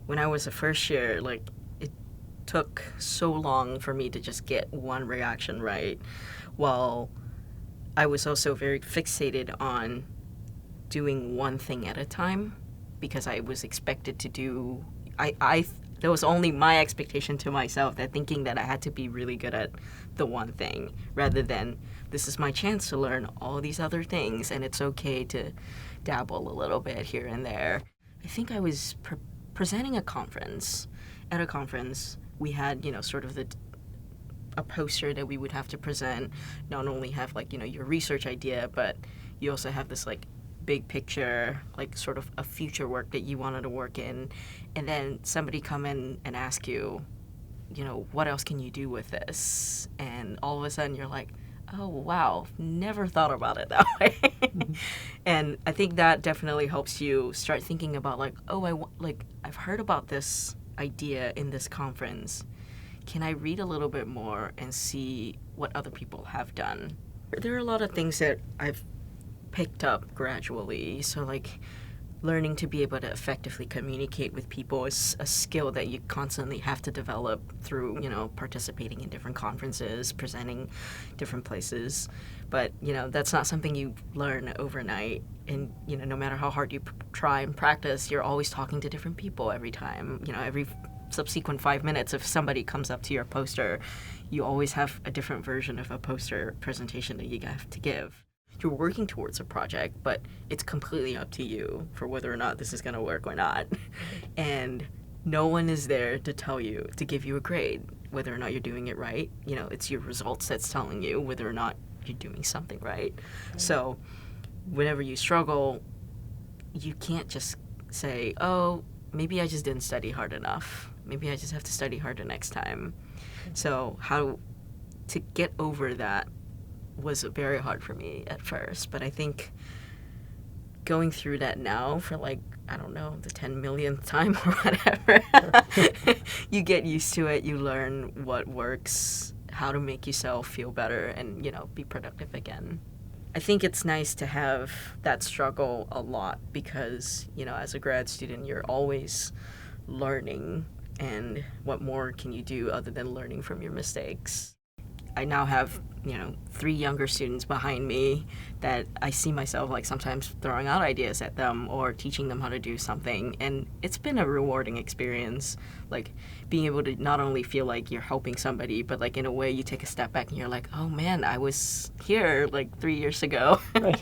when I was a first year, like, it took so long for me to just get one reaction right, while I was also very fixated on doing one thing at a time because I was expected to do. I That was only my expectation to myself, that thinking that I had to be really good at the one thing rather than this is my chance to learn all these other things and it's okay to dabble a little bit here and there. I think I was presenting a conference. At a conference, we had, sort of a poster that we would have to present, not only have like, your research idea, but you also have this like big picture, like sort of a future work that you wanted to work in, and then somebody come in and ask you, what else can you do with this? And all of a sudden you're like, oh wow, never thought about it that way. And I think that definitely helps you start thinking about like, oh, I've heard about this idea in this conference. Can I read a little bit more and see what other people have done? There are a lot of things that I've picked up gradually. So like learning to be able to effectively communicate with people is a skill that you constantly have to develop through, participating in different conferences, presenting different places. But, that's not something you learn overnight. And, no matter how hard you try and practice, you're always talking to different people every time. Every subsequent 5 minutes, if somebody comes up to your poster, you always have a different version of a poster presentation that you have to give. You're working towards a project, but it's completely up to you for whether or not this is going to work or not. And no one is there to tell you, to give you a grade, whether or not you're doing it right. It's your results that's telling you whether or not you're doing something right. So whenever you struggle, you can't just say, oh, maybe I just didn't study hard enough. Maybe I just have to study harder next time. So how to get over that was very hard for me at first, but I think going through that now for like, I don't know, the 10 millionth time or whatever, you get used to it, you learn what works, how to make yourself feel better and, be productive again. I think it's nice to have that struggle a lot because, as a grad student, you're always learning, and what more can you do other than learning from your mistakes? I now have, 3 younger students behind me that I see myself like sometimes throwing out ideas at them or teaching them how to do something. And it's been a rewarding experience, like being able to not only feel like you're helping somebody, but like in a way you take a step back and you're like, oh man, I was here like 3 years ago. Right.